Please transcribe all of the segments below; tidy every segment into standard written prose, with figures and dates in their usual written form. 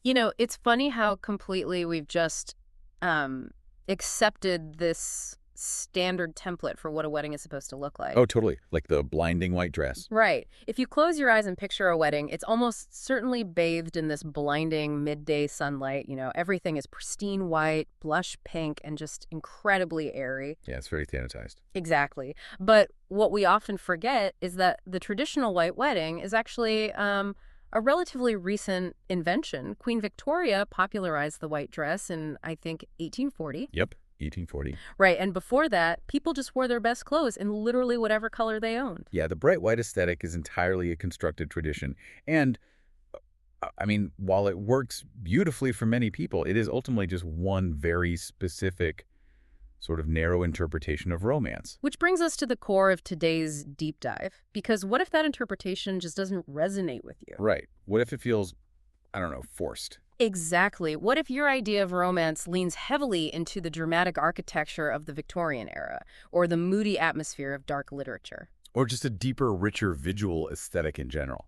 It's funny how completely we've just um, accepted this standard template for what a wedding is supposed to look like. Oh, totally. Like the blinding white dress. Right. If you close your eyes and picture a wedding, it's almost certainly bathed in this blinding midday sunlight. Everything is pristine white, blush pink, and just incredibly airy. Yeah, it's very sanitized. Exactly. But what we often forget is that the traditional white wedding is actually a relatively recent invention. Queen Victoria popularized the white dress in, I think, 1840. Yep, 1840. Right, and before that, people just wore their best clothes in literally whatever color they owned. Yeah, the bright white aesthetic is entirely a constructed tradition. And, I mean, while it works beautifully for many people, it is ultimately just one very specific sort of narrow interpretation of romance. Which brings us to the core of today's deep dive. Because what if that interpretation just doesn't resonate with you? Right. What if it feels, I don't know, forced? Exactly. What if your idea of romance leans heavily into the dramatic architecture of the Victorian era, or the moody atmosphere of dark literature? Or just a deeper, richer visual aesthetic in general?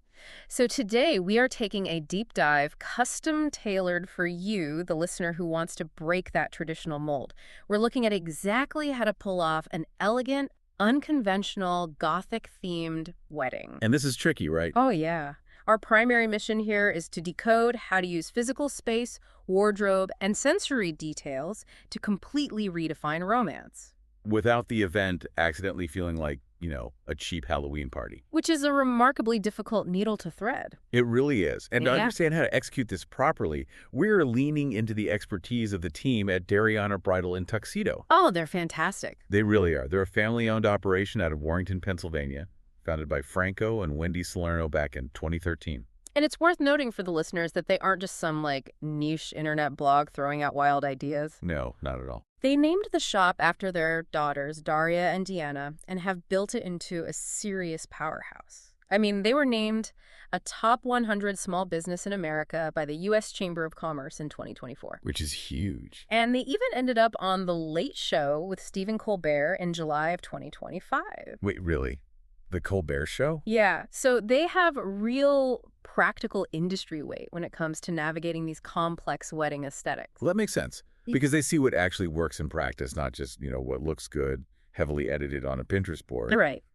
So today we are taking a deep dive, custom tailored for you, the listener who wants to break that traditional mold. We're looking at exactly how to pull off an elegant, unconventional, gothic-themed wedding. And this is tricky, right? Oh, yeah. Our primary mission here is to decode how to use physical space, wardrobe, and sensory details to completely redefine romance. Without the event accidentally feeling like, a cheap Halloween party. Which is a remarkably difficult needle to thread. It really is. And to Yeah. understand how to execute this properly, we're leaning into the expertise of the team at Dariana Bridal in Tuxedo. Oh, they're fantastic. They really are. They're a family-owned operation out of Warrington, Pennsylvania, founded by Franco and Wendy Salerno back in 2013. And it's worth noting for the listeners that they aren't just some, niche internet blog throwing out wild ideas. No, not at all. They named the shop after their daughters, Daria and Deanna, and have built it into a serious powerhouse. I mean, they were named a top 100 small business in America by the U.S. Chamber of Commerce in 2024. Which is huge. And they even ended up on The Late Show with Stephen Colbert in July of 2025. Wait, really? The Colbert Show? Yeah, so they have real practical industry weight when it comes to navigating these complex wedding aesthetics. Well, that makes sense. Because they see what actually works in practice, not just, what looks good, heavily edited on a Pinterest board. Right.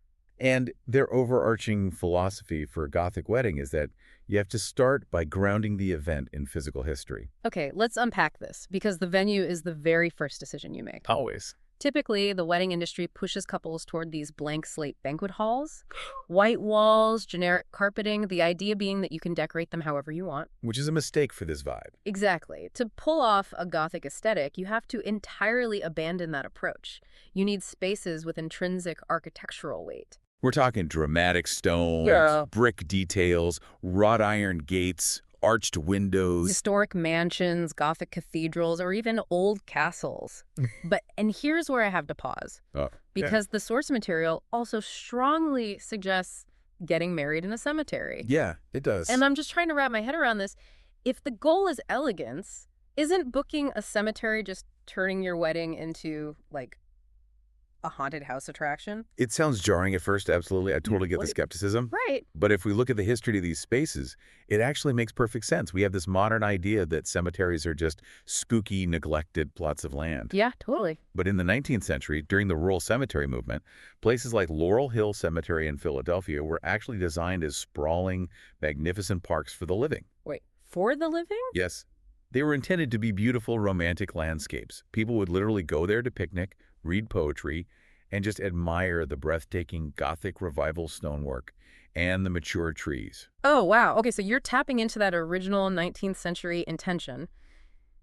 And their overarching philosophy for a Gothic wedding is that you have to start by grounding the event in physical history. Okay, let's unpack this, because the venue is the very first decision you make. Always. Typically, the wedding industry pushes couples toward these blank slate banquet halls, white walls, generic carpeting, the idea being that you can decorate them however you want. Which is a mistake for this vibe. Exactly. To pull off a Gothic aesthetic, you have to entirely abandon that approach. You need spaces with intrinsic architectural weight. We're talking dramatic stones, brick details, wrought iron gates, arched windows. Historic mansions, Gothic cathedrals, or even old castles. And here's where I have to pause. Because the source material also strongly suggests getting married in a cemetery. Yeah, it does. And I'm just trying to wrap my head around this. If the goal is elegance, isn't booking a cemetery just turning your wedding into, a haunted house attraction? It sounds jarring at first, absolutely. I totally get the skepticism. Right. But if we look at the history of these spaces, it actually makes perfect sense. We have this modern idea that cemeteries are just spooky, neglected plots of land. Yeah, totally. But in the 19th century, during the rural cemetery movement, places like Laurel Hill Cemetery in Philadelphia were actually designed as sprawling, magnificent parks for the living. Wait, for the living? Yes. They were intended to be beautiful, romantic landscapes. People would literally go there to picnic, read poetry, and just admire the breathtaking Gothic revival stonework and the mature trees. Oh, wow. Okay, so you're tapping into that original 19th century intention.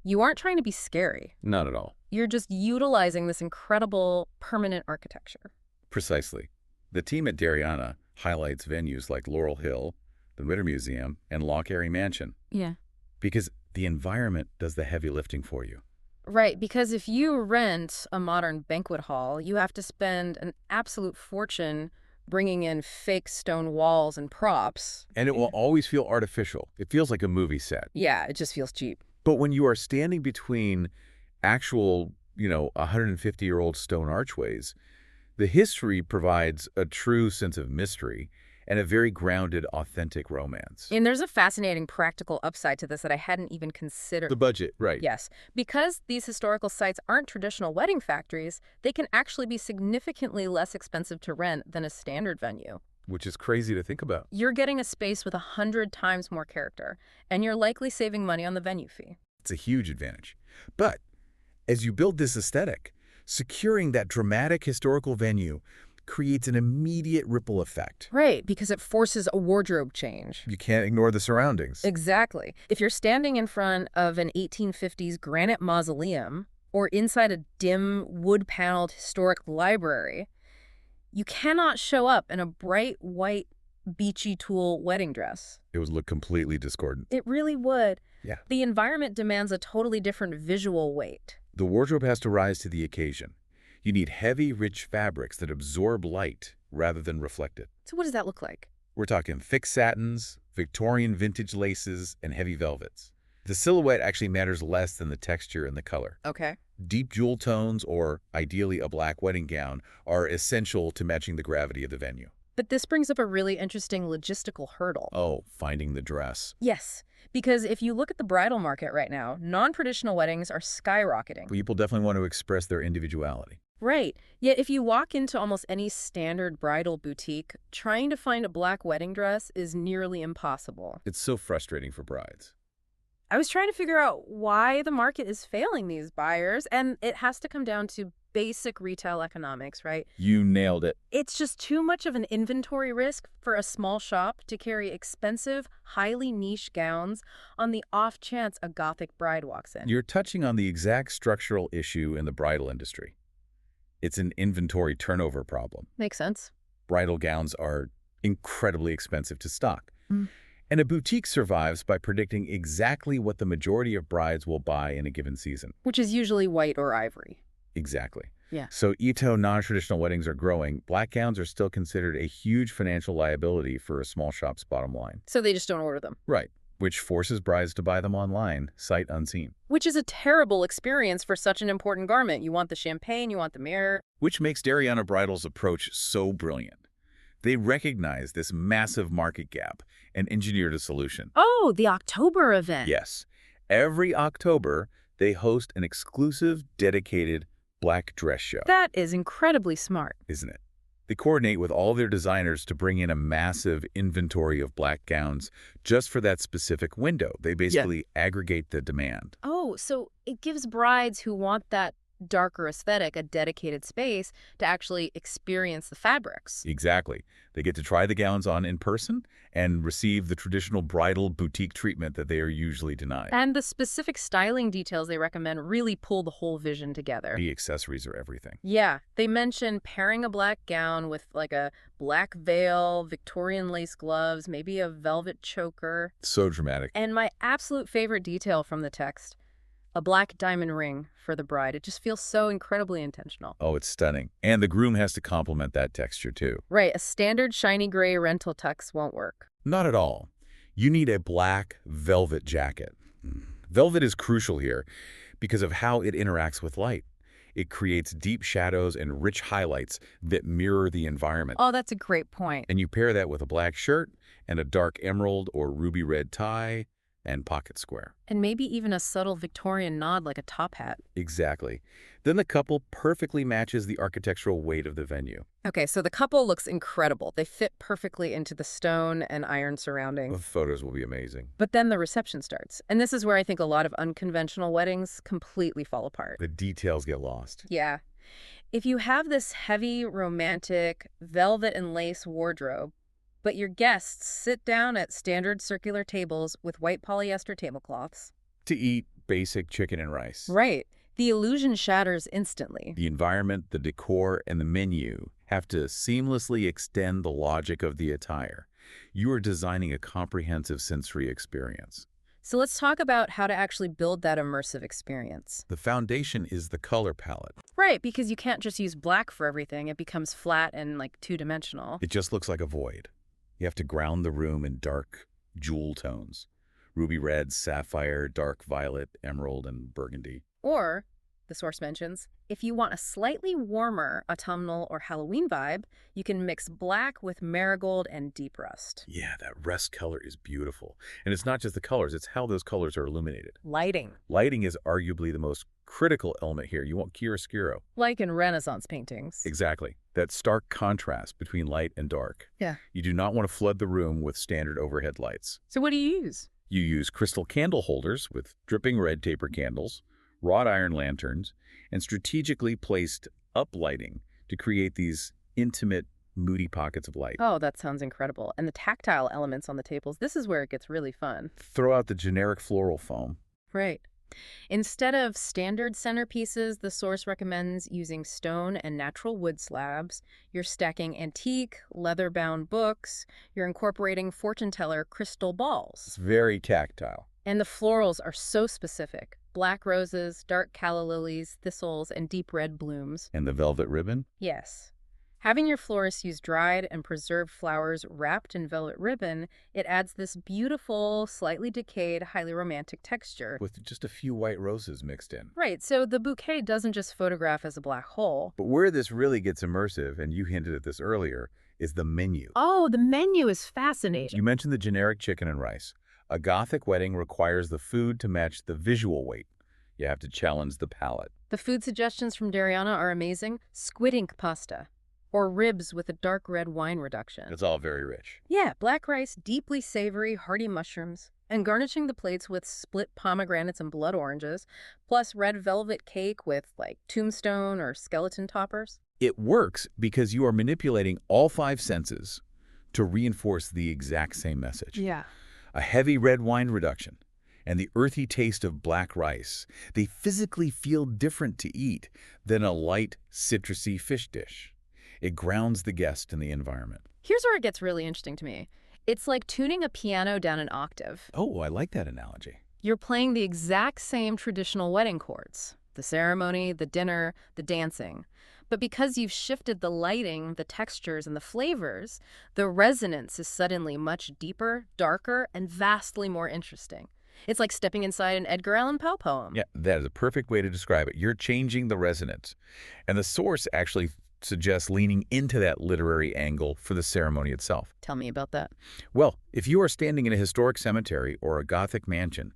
You aren't trying to be scary. Not at all. You're just utilizing this incredible permanent architecture. Precisely. The team at Dariana highlights venues like Laurel Hill, the Winter Museum, and Loch Erie Mansion. Yeah. Because the environment does the heavy lifting for you. Right, because if you rent a modern banquet hall, you have to spend an absolute fortune bringing in fake stone walls and props. And it will always feel artificial. It feels like a movie set. Yeah, it just feels cheap. But when you are standing between actual, 150-year-old stone archways, the history provides a true sense of mystery, and a very grounded, authentic romance. And there's a fascinating practical upside to this that I hadn't even considered. The budget, right. Yes, because these historical sites aren't traditional wedding factories, they can actually be significantly less expensive to rent than a standard venue. Which is crazy to think about. You're getting a space with 100 times more character, and you're likely saving money on the venue fee. It's a huge advantage. But as you build this aesthetic, securing that dramatic historical venue creates an immediate ripple effect. Right, because it forces a wardrobe change. You can't ignore the surroundings. Exactly. If you're standing in front of an 1850s granite mausoleum or inside a dim, wood-paneled historic library, you cannot show up in a bright, white, beachy tulle wedding dress. It would look completely discordant. It really would. Yeah. The environment demands a totally different visual weight. The wardrobe has to rise to the occasion. You need heavy, rich fabrics that absorb light rather than reflect it. So what does that look like? We're talking thick satins, Victorian vintage laces, and heavy velvets. The silhouette actually matters less than the texture and the color. Okay. Deep jewel tones, or ideally a black wedding gown, are essential to matching the gravity of the venue. But this brings up a really interesting logistical hurdle. Oh, finding the dress. Yes, because if you look at the bridal market right now, non-traditional weddings are skyrocketing. People definitely want to express their individuality. Right. Yet if you walk into almost any standard bridal boutique, trying to find a black wedding dress is nearly impossible. It's so frustrating for brides. I was trying to figure out why the market is failing these buyers, and it has to come down to basic retail economics, right? You nailed it. It's just too much of an inventory risk for a small shop to carry expensive, highly niche gowns on the off chance a Gothic bride walks in. You're touching on the exact structural issue in the bridal industry. It's an inventory turnover problem. Makes sense. Bridal gowns are incredibly expensive to stock. Mm. And a boutique survives by predicting exactly what the majority of brides will buy in a given season. Which is usually white or ivory. Exactly. Yeah. So Ito non-traditional weddings are growing. Black gowns are still considered a huge financial liability for a small shop's bottom line. So they just don't order them. Right. Which forces brides to buy them online, sight unseen. Which is a terrible experience for such an important garment. You want the champagne, you want the mirror. Which makes Dariana Bridal's approach so brilliant. They recognize this massive market gap and engineered a solution. Oh, the October event. Yes. Every October, they host an exclusive, dedicated black dress show. That is incredibly smart. Isn't it? They coordinate with all their designers to bring in a massive inventory of black gowns just for that specific window. They basically aggregate the demand. Oh, so it gives brides who want that darker aesthetic a dedicated space to actually experience the fabrics. Exactly. They get to try the gowns on in person and receive the traditional bridal boutique treatment that they are usually denied. And the specific styling details they recommend really pull the whole vision together. The accessories are everything. Yeah, they mention pairing a black gown with like a black veil, Victorian lace gloves, maybe a velvet choker. So dramatic. And my absolute favorite detail from the text, a black diamond ring for the bride. It just feels so incredibly intentional. Oh, it's stunning. And the groom has to complement that texture too. Right, a standard shiny gray rental tux won't work. Not at all. You need a black velvet jacket. Velvet is crucial here because of how it interacts with light. It creates deep shadows and rich highlights that mirror the environment. Oh, that's a great point. And you pair that with a black shirt and a dark emerald or ruby red tie and pocket square. And maybe even a subtle Victorian nod like a top hat. Exactly. Then the couple perfectly matches the architectural weight of the venue. Okay, so the couple looks incredible. They fit perfectly into the stone and iron The surroundings. photos will be amazing. But then the reception starts. And this is where I think a lot of unconventional weddings completely fall apart. The details get lost. Yeah. If you have this heavy, romantic, velvet and lace wardrobe, but your guests sit down at standard circular tables with white polyester tablecloths. To eat basic chicken and rice. Right. The illusion shatters instantly. The environment, the decor, and the menu have to seamlessly extend the logic of the attire. You are designing a comprehensive sensory experience. So let's talk about how to actually build that immersive experience. The foundation is the color palette. Right, because you can't just use black for everything. It becomes flat and like two-dimensional. It just looks like a void. You have to ground the room in dark jewel tones. Ruby red, sapphire, dark violet, emerald, and burgundy. Or the source mentions. If you want a slightly warmer autumnal or Halloween vibe, you can mix black with marigold and deep rust. Yeah, that rust color is beautiful. And it's not just the colors, it's how those colors are illuminated. Lighting. Lighting is arguably the most critical element here. You want chiaroscuro. Like in Renaissance paintings. Exactly. That stark contrast between light and dark. Yeah. You do not want to flood the room with standard overhead lights. So what do you use? You use crystal candle holders with dripping red taper candles, wrought iron lanterns, and strategically placed uplighting to create these intimate, moody pockets of light. Oh, that sounds incredible. And the tactile elements on the tables, this is where it gets really fun. Throw out the generic floral foam. Right. Instead of standard centerpieces, the source recommends using stone and natural wood slabs. You're stacking antique, leather-bound books. You're incorporating fortune teller crystal It's balls. very tactile. And the florals are so specific. Black roses, dark calla lilies, thistles, and deep red blooms. And the velvet ribbon? Yes. Having your florist use dried and preserved flowers wrapped in velvet ribbon, it adds this beautiful, slightly decayed, highly romantic texture. With just a few white roses mixed in. Right, so the bouquet doesn't just photograph as a black hole. But where this really gets immersive, and you hinted at this earlier, is the menu. Oh, the menu is fascinating. You mentioned the generic chicken and rice. A Gothic wedding requires the food to match the visual weight. You have to challenge the palate. The food suggestions from Dariana are amazing. Squid ink pasta, or ribs with a dark red wine reduction. It's all very rich. Yeah, black rice, deeply savory, hearty mushrooms, and garnishing the plates with split pomegranates and blood oranges, plus red velvet cake with, like, tombstone or skeleton toppers. It works because you are manipulating all five senses to reinforce the exact same message. Yeah. A heavy red wine reduction and the earthy taste of black rice. They physically feel different to eat than a light, citrusy fish dish. It grounds the guest in the environment. Here's where it gets really interesting to me. It's like tuning a piano down an octave. Oh, I like that analogy. You're playing the exact same traditional wedding chords. The ceremony, the dinner, the dancing. But because you've shifted the lighting, the textures, and the flavors, the resonance is suddenly much deeper, darker, and vastly more interesting. It's like stepping inside an Edgar Allan Poe poem. Yeah, that is a perfect way to describe it. You're changing the resonance. And the source actually suggests leaning into that literary angle for the ceremony itself. Tell me about that. Well, if you are standing in a historic cemetery or a Gothic mansion,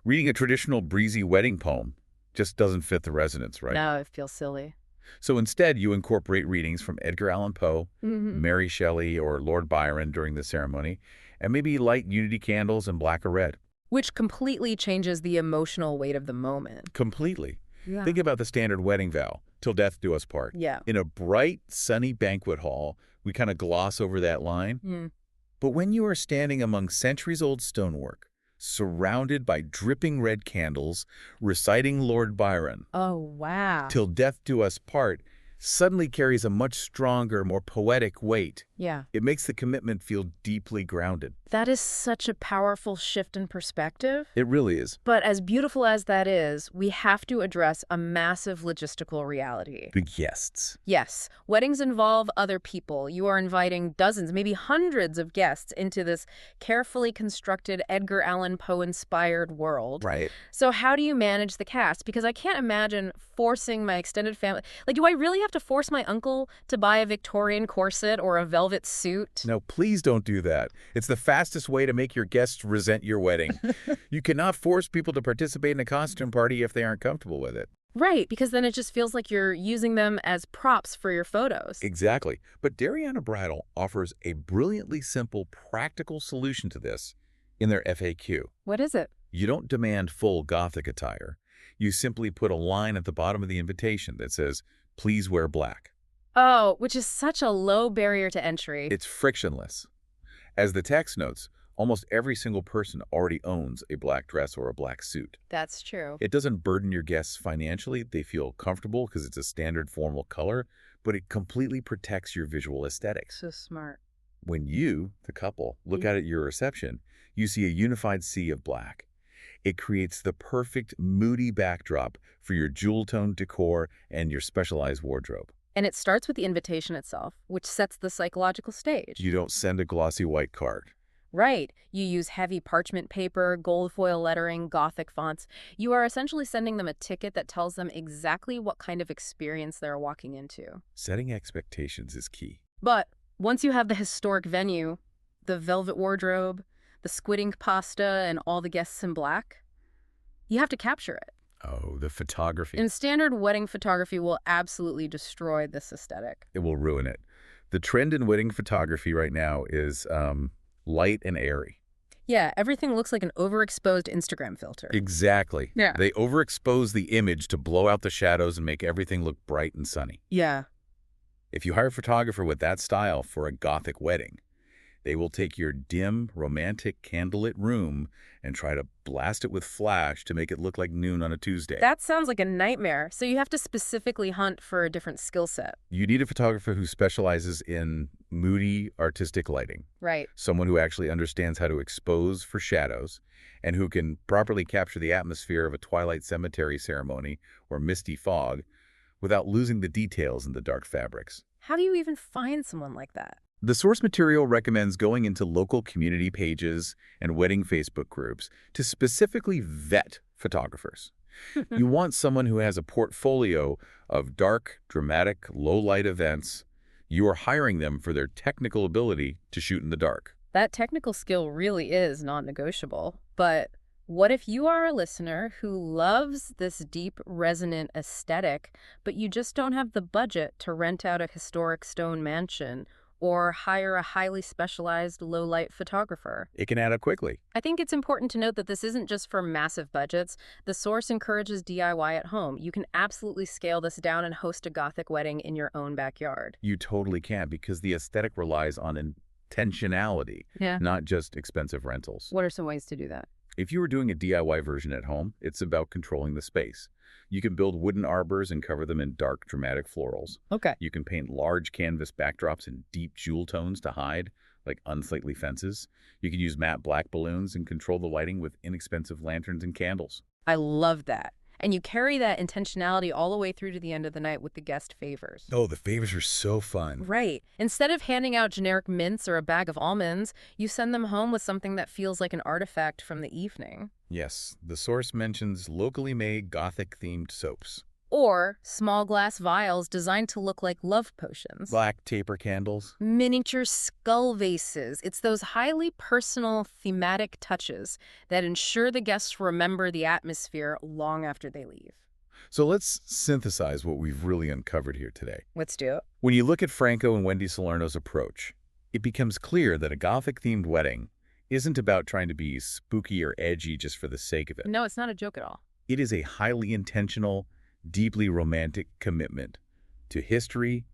reading a traditional breezy wedding poem just doesn't fit the resonance, right? No, it feels silly. So instead, you incorporate readings from Edgar Allan Poe, Mm-hmm. Mary Shelley, or Lord Byron during the ceremony, and maybe light unity candles in black or red. Which completely changes the emotional weight of the moment. Completely. Yeah. Think about the standard wedding vow, till death do us part. Yeah. In a bright, sunny banquet hall, we kind of gloss over that line. Mm. But when you are standing among centuries-old stonework, surrounded by dripping red candles, reciting Lord Byron, Oh, wow. till death do us part, suddenly carries a much stronger, more poetic weight. Yeah. It makes the commitment feel deeply grounded. That is such a powerful shift in perspective. It really is. But as beautiful as that is, we have to address a massive logistical reality. The guests. Yes, weddings involve other people. You are inviting dozens, maybe hundreds of guests into this carefully constructed Edgar Allan Poe-inspired world. Right. So how do you manage the cast? Because I can't imagine forcing my extended family. Like, do I really have to force my uncle to buy a Victorian corset or a velvet suit? No, please don't do that. It's the fastest way to make your guests resent your wedding. You cannot force people to participate in a costume party if they aren't comfortable with it. Right, because then it just feels like you're using them as props for your photos. Exactly. But Dariana Bridal offers a brilliantly simple, practical solution to this in their FAQ. What is it? You don't demand full Gothic attire. You simply put a line at the bottom of the invitation that says, "Please wear black." Oh, which is such a low barrier to entry. It's frictionless. As the text notes, almost every single person already owns a black dress or a black suit. That's true. It doesn't burden your guests financially. They feel comfortable because it's a standard formal color, but it completely protects your visual aesthetics. So smart. When you, the couple, look out at your reception, you see a unified sea of black. It creates the perfect moody backdrop for your jewel-toned decor and your specialized wardrobe. And it starts with the invitation itself, which sets the psychological stage. You don't send a glossy white card. Right. You use heavy parchment paper, gold foil lettering, Gothic fonts. You are essentially sending them a ticket that tells them exactly what kind of experience they're walking into. Setting expectations is key. But once you have the historic venue, the velvet wardrobe, the squid ink pasta, and all the guests in black, you have to capture it. Oh, the photography. And standard wedding photography will absolutely destroy this aesthetic. It will ruin it. The trend in wedding photography right now is light and airy. Yeah, everything looks like an overexposed Instagram filter. Exactly. Yeah. They overexpose the image to blow out the shadows and make everything look bright and sunny. Yeah. If you hire a photographer with that style for a Gothic wedding, they will take your dim, romantic, candlelit room and try to blast it with flash to make it look like noon on a Tuesday. That sounds like a nightmare. So you have to specifically hunt for a different skill set. You need a photographer who specializes in moody, artistic lighting. Right. Someone who actually understands how to expose for shadows and who can properly capture the atmosphere of a twilight cemetery ceremony or misty fog without losing the details in the dark fabrics. How do you even find someone like that? The source material recommends going into local community pages and wedding Facebook groups to specifically vet photographers. You want someone who has a portfolio of dark, dramatic, low-light events. You are hiring them for their technical ability to shoot in the dark. That technical skill really is non-negotiable. But what if you are a listener who loves this deep, resonant aesthetic, but you just don't have the budget to rent out a historic stone mansion or hire a highly specialized low-light photographer? It can add up quickly. I think it's important to note that this isn't just for massive budgets. The source encourages DIY at home. You can absolutely scale this down and host a Gothic wedding in your own backyard. You totally can, because the aesthetic relies on intentionality, Yeah. not just expensive rentals. What are some ways to do that? If you were doing a DIY version at home, it's about controlling the space. You can build wooden arbors and cover them in dark, dramatic florals. Okay. You can paint large canvas backdrops in deep jewel tones to hide, like unsightly fences. You can use matte black balloons and control the lighting with inexpensive lanterns and candles. I love that. And you carry that intentionality all the way through to the end of the night with the guest favors. Oh, the favors are so fun. Right. Instead of handing out generic mints or a bag of almonds, you send them home with something that feels like an artifact from the evening. Yes, the source mentions locally made Gothic-themed soaps. Or small glass vials designed to look like love potions. Black taper candles. Miniature skull vases. It's those highly personal, thematic touches that ensure the guests remember the atmosphere long after they leave. So let's synthesize what we've really uncovered here today. Let's do it. When you look at Franco and Wendy Salerno's approach, it becomes clear that a Gothic-themed wedding isn't about trying to be spooky or edgy just for the sake of it. No, it's not a joke at all. It is a highly intentional, deeply romantic commitment to history,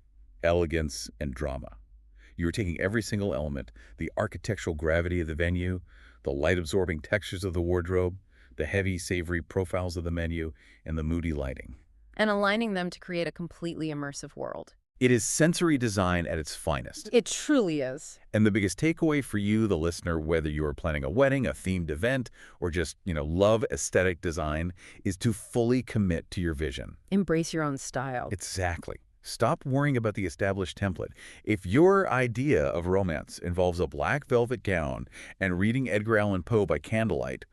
elegance, and drama. You're taking every single element, the architectural gravity of the venue, the light-absorbing textures of the wardrobe, the heavy, savory profiles of the menu, and the moody lighting, And aligning them to create a completely immersive world. It is sensory design at its finest. It truly is. And the biggest takeaway for you, the listener, whether you are planning a wedding, a themed event, or just, love aesthetic design, is to fully commit to your vision. Embrace your own style. Exactly. Stop worrying about the established template. If your idea of romance involves a black velvet gown and reading Edgar Allan Poe by candlelight,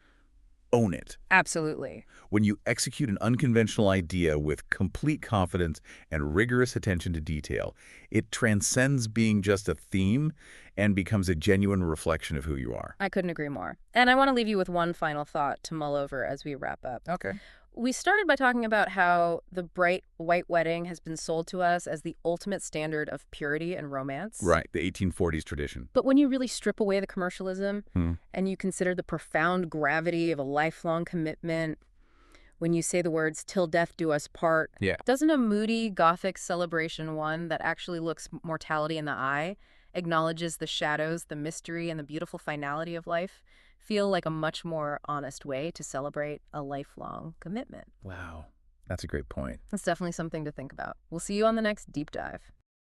own it. Absolutely. When you execute an unconventional idea with complete confidence and rigorous attention to detail, it transcends being just a theme and becomes a genuine reflection of who you are. I couldn't agree more. And I want to leave you with one final thought to mull over as we wrap up. Okay. We started by talking about how the bright white wedding has been sold to us as the ultimate standard of purity and romance. Right, the 1840s tradition. But when you really strip away the commercialism and you consider the profound gravity of a lifelong commitment, when you say the words, "till death do us part," Yeah. doesn't a moody Gothic celebration one that actually looks mortality in the eye, acknowledges the shadows, the mystery, and the beautiful finality of life, feel like a much more honest way to celebrate a lifelong commitment? Wow, that's a great point. That's definitely something to think about. We'll see you on the next Deep Dive.